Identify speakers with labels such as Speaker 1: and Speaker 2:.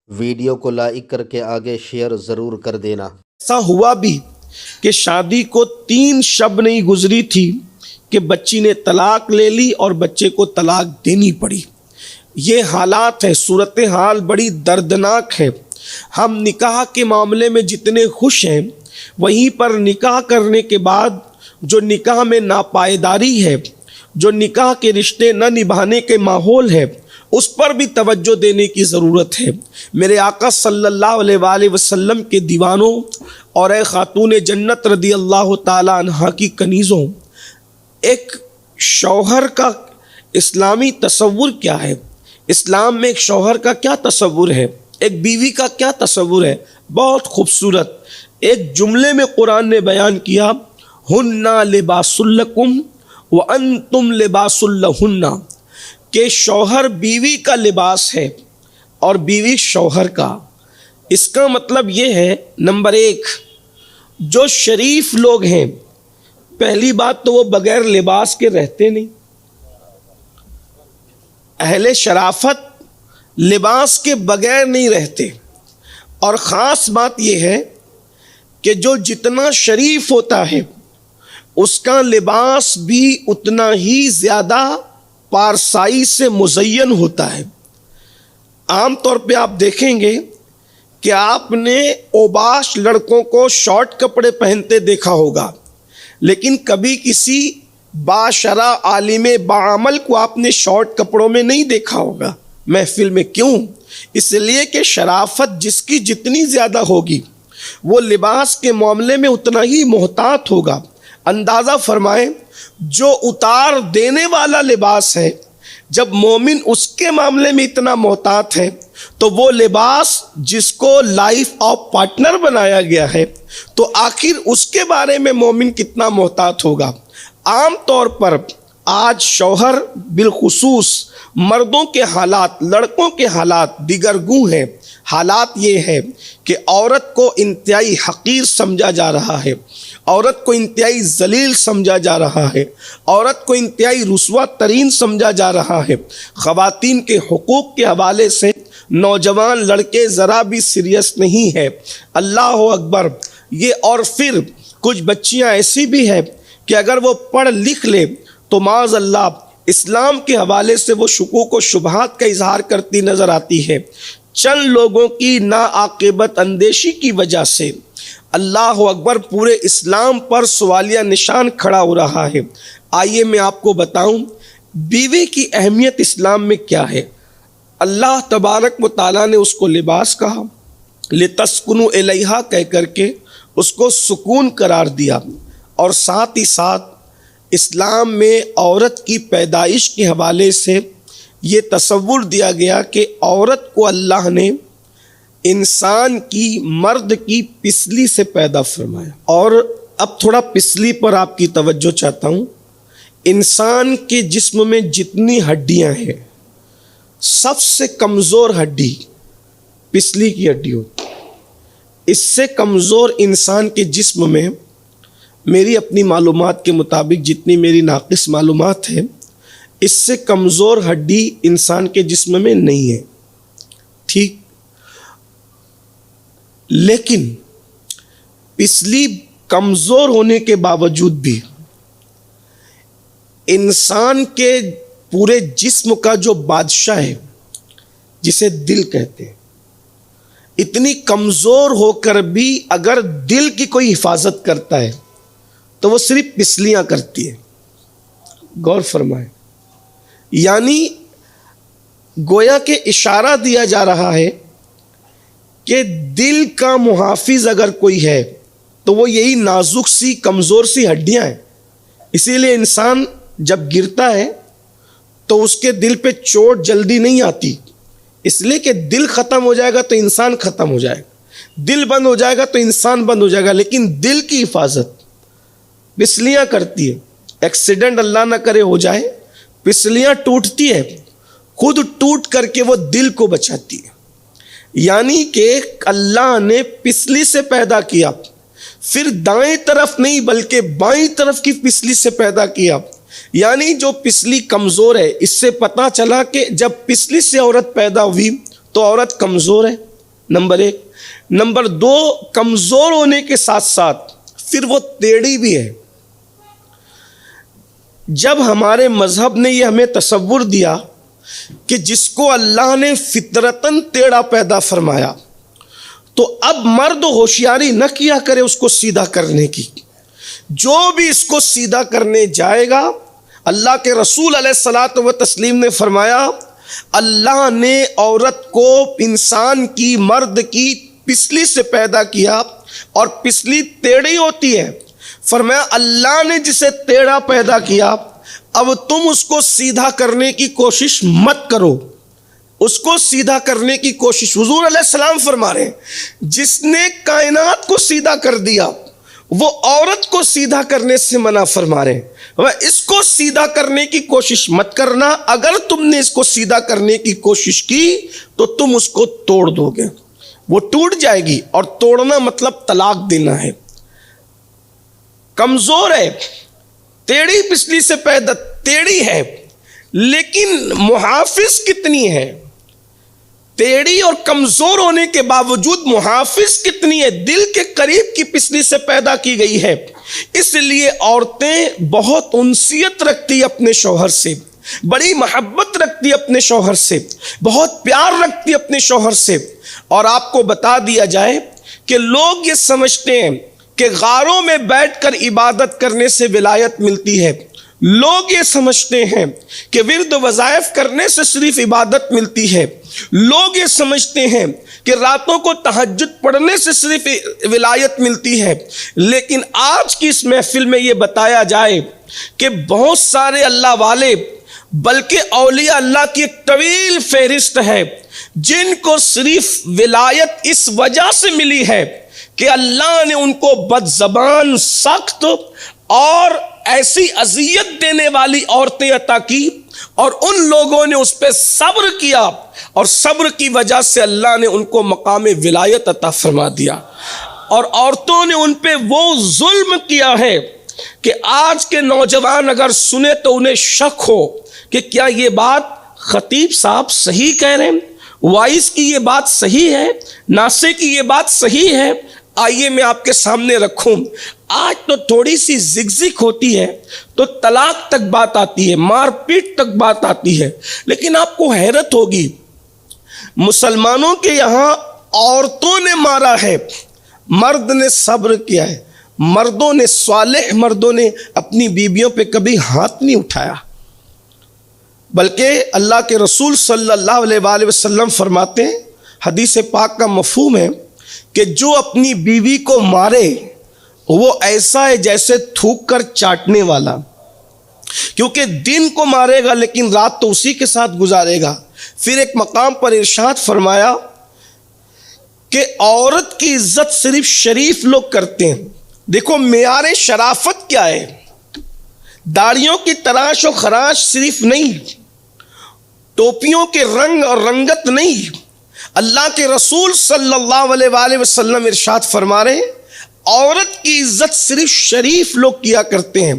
Speaker 1: Video کو like کر کے آگے شیئر ضرور کر دینا۔
Speaker 2: ایسا ہوا بھی کہ شادی کو 3 شب نہیں گزری تھی کہ بچی نے طلاق لے لی اور بچے کو طلاق دینی پڑی۔ یہ حالات ہے، صورتحال بڑی دردناک ہے۔ ہم نکاح کے معاملے میں جتنے خوش ہیں، وہیں پر نکاح کرنے کے بعد جو نکاح میں ناپائیداری ہے، جو نکاح کے رشتے نہ نبھانے کے ماحول ہے، اس پر بھی توجہ دینے کی ضرورت ہے۔ میرے آقا صلی اللہ علیہ وآلہ وسلم کے دیوانوں اور اے خاتون جنت رضی اللہ تعالی عنہا کی کنیزوں، ایک شوہر کا اسلامی تصور کیا ہے؟ اسلام میں ایک شوہر کا کیا تصور ہے؟ ایک بیوی کا کیا تصور ہے؟ بہت خوبصورت ایک جملے میں قرآن نے بیان کیا، ہن لباس لکم وانتم لباس لہن، کہ شوہر بیوی کا لباس ہے اور بیوی شوہر کا۔ اس کا مطلب یہ ہے، نمبر 1، جو شریف لوگ ہیں، پہلی بات تو وہ بغیر لباس کے رہتے نہیں۔ اہل شرافت لباس کے بغیر نہیں رہتے، اور خاص بات یہ ہے کہ جو جتنا شریف ہوتا ہے اس کا لباس بھی اتنا ہی زیادہ پارسائی سے مزین ہوتا ہے۔ عام طور پہ آپ دیکھیں گے کہ آپ نے اوباش لڑکوں کو شارٹ کپڑے پہنتے دیکھا ہوگا، لیکن کبھی کسی باشرع عالم باعمل کو آپ نے شارٹ کپڑوں میں نہیں دیکھا ہوگا محفل میں۔ کیوں؟ اس لیے کہ شرافت جس کی جتنی زیادہ ہوگی وہ لباس کے معاملے میں اتنا ہی محتاط ہوگا۔ اندازہ فرمائیں، جو اتار دینے والا لباس ہے، جب مومن اس کے معاملے میں اتنا محتاط ہے، تو وہ لباس جس کو لائف آف پارٹنر بنایا گیا ہے، تو آخر اس کے بارے میں مومن کتنا محتاط ہوگا۔ عام طور پر آج شوہر بالخصوص مردوں کے حالات، لڑکوں کے حالات دیگرگوں ہیں۔ حالات یہ ہے کہ عورت کو انتہائی حقیر سمجھا جا رہا ہے، عورت کو انتہائی ذلیل سمجھا جا رہا ہے، عورت کو انتہائی رسوا ترین سمجھا جا رہا ہے۔ خواتین کے حقوق کے حوالے سے نوجوان لڑکے ذرا بھی سیریس نہیں ہے۔ اللہ اکبر! یہ اور پھر کچھ بچیاں ایسی بھی ہیں کہ اگر وہ پڑھ لکھ لے تو معاذ اللہ اسلام کے حوالے سے وہ شکوک و شبہات کا اظہار کرتی نظر آتی ہے۔ چند لوگوں کی ناعاقبت اندیشی کی وجہ سے اللہ اکبر پورے اسلام پر سوالیہ نشان کھڑا ہو رہا ہے۔ آئیے میں آپ کو بتاؤں بیوی کی اہمیت اسلام میں کیا ہے۔ اللہ تبارک و تعالیٰ نے اس کو لباس کہا، لِتَسْكُنُوا إِلَيْهَا کہہ کر کے اس کو سکون قرار دیا، اور ساتھ ہی ساتھ اسلام میں عورت کی پیدائش کے حوالے سے یہ تصور دیا گیا کہ عورت کو اللہ نے انسان کی، مرد کی پسلی سے پیدا فرمایا۔ اور اب تھوڑا پسلی پر آپ کی توجہ چاہتا ہوں۔ انسان کے جسم میں جتنی ہڈیاں ہیں، سب سے کمزور ہڈی پسلی کی ہڈی ہوتی ہے۔ اس سے کمزور انسان کے جسم میں، میری اپنی معلومات کے مطابق جتنی میری ناقص معلومات ہے، اس سے کمزور ہڈی انسان کے جسم میں نہیں ہے، ٹھیک؟ لیکن پسلی کمزور ہونے کے باوجود بھی انسان کے پورے جسم کا جو بادشاہ ہے، جسے دل کہتے ہیں، اتنی کمزور ہو کر بھی اگر دل کی کوئی حفاظت کرتا ہے تو وہ صرف پسلیاں کرتی ہے۔ غور فرمائیں، یعنی گویا کہ اشارہ دیا جا رہا ہے کہ دل کا محافظ اگر کوئی ہے تو وہ یہی نازک سی کمزور سی ہڈیاں ہیں۔ اسی لیے انسان جب گرتا ہے تو اس کے دل پہ چوٹ جلدی نہیں آتی، اس لیے کہ دل ختم ہو جائے گا تو انسان ختم ہو جائے گا، دل بند ہو جائے گا تو انسان بند ہو جائے گا۔ لیکن دل کی حفاظت پسلیاں کرتی ہے۔ ایکسیڈنٹ اللہ نہ کرے ہو جائے، پسلیاں ٹوٹتی ہے، خود ٹوٹ کر کے وہ دل کو بچاتی ہے۔ یعنی کہ اللہ نے پسلی سے پیدا کیا، پھر دائیں طرف نہیں بلکہ بائیں طرف کی پسلی سے پیدا کیا۔ یعنی جو پسلی کمزور ہے، اس سے پتہ چلا کہ جب پسلی سے عورت پیدا ہوئی تو عورت کمزور ہے، نمبر 1۔ نمبر 2، کمزور ہونے کے ساتھ ساتھ پھر وہ ٹیڑھی بھی ہے۔ جب ہمارے مذہب نے یہ ہمیں تصور دیا کہ جس کو اللہ نے فطرتاً ٹیڑھا پیدا فرمایا، تو اب مرد ہوشیاری نہ کیا کرے اس کو سیدھا کرنے کی۔ جو بھی اس کو سیدھا کرنے جائے گا، اللہ کے رسول علیہ الصلاۃ والتسلیم نے فرمایا، اللہ نے عورت کو انسان کی، مرد کی پسلی سے پیدا کیا، اور پسلی ٹیڑھی ہوتی ہے۔ فرمایا اللہ نے جسے ٹیڑھا پیدا کیا، اب تم اس کو سیدھا کرنے کی کوشش مت کرو، اس کو سیدھا کرنے کی کوشش۔ حضور علیہ السلام فرما رہے ہیں جس نے کائنات کو سیدھا کر دیا وہ عورت کو سیدھا کرنے سے منع فرما رہے ہیں، اس کو سیدھا کرنے کی کوشش مت کرنا، اگر تم نے اس کو سیدھا کرنے کی کوشش کی تو تم اس کو توڑ دو گے، وہ ٹوٹ جائے گی، اور توڑنا مطلب طلاق دینا ہے۔ کمزور ہے، ٹیڑھی پسلی سے پیدا، ٹیڑھی ہے، لیکن محافظ کتنی ہے؟ ٹیڑھی اور کمزور ہونے کے باوجود محافظ کتنی ہے؟ دل کے قریب کی پسلی سے پیدا کی گئی ہے۔ اس لیے عورتیں بہت انسیت رکھتی اپنے شوہر سے، بڑی محبت رکھتی اپنے شوہر سے، بہت پیار رکھتی اپنے شوہر سے۔ اور آپ کو بتا دیا جائے کہ لوگ یہ سمجھتے ہیں کہ غاروں میں بیٹھ کر عبادت کرنے سے ولایت ملتی ہے، لوگ یہ سمجھتے ہیں کہ ورد وظائف کرنے سے صرف عبادت ملتی ہے، لوگ یہ سمجھتے ہیں کہ راتوں کو تہجد پڑھنے سے صرف ولایت ملتی ہے۔ لیکن آج کی اس محفل میں یہ بتایا جائے کہ بہت سارے اللہ والے، بلکہ اولیاء اللہ کی ایک طویل فہرست ہے جن کو صرف ولایت اس وجہ سے ملی ہے کہ اللہ نے ان کو بد زبان، سخت اور ایسی اذیت دینے والی عورتیں عطا کی، اور ان لوگوں نے اس پہ صبر کیا، اور صبر کی وجہ سے اللہ نے ان کو مقام ولایت عطا فرما دیا۔ اور عورتوں نے ان پہ وہ ظلم کیا ہے کہ آج کے نوجوان اگر سنے تو انہیں شک ہو کہ کیا یہ بات خطیب صاحب صحیح کہہ رہے ہیں، وائس کی یہ بات صحیح ہے، ناصح کی یہ بات صحیح ہے۔ آئیے میں آپ کے سامنے رکھوں، آج تو تھوڑی سی زگزگ ہوتی ہے تو طلاق تک بات آتی ہے، مار پیٹ تک بات آتی ہے، لیکن آپ کو حیرت ہوگی مسلمانوں کے یہاں عورتوں نے مارا ہے، مرد نے صبر کیا ہے، مردوں نے، صالح مردوں نے اپنی بیویوں پہ کبھی ہاتھ نہیں اٹھایا، بلکہ اللہ کے رسول صلی اللہ علیہ وآلہ وسلم فرماتے ہیں، حدیث پاک کا مفہوم ہے کہ جو اپنی بیوی کو مارے وہ ایسا ہے جیسے تھوک کر چاٹنے والا، کیونکہ دن کو مارے گا لیکن رات تو اسی کے ساتھ گزارے گا۔ پھر ایک مقام پر ارشاد فرمایا کہ عورت کی عزت صرف شریف لوگ کرتے ہیں۔ دیکھو معیار شرافت کیا ہے، داڑھیوں کی تراش و خراش صرف نہیں، ٹوپیوں کے رنگ اور رنگت نہیں، اللہ کے رسول صلی اللہ علیہ وآلہ وسلم ارشاد فرما رہے ہیں عورت کی عزت صرف شریف لوگ کیا کرتے ہیں۔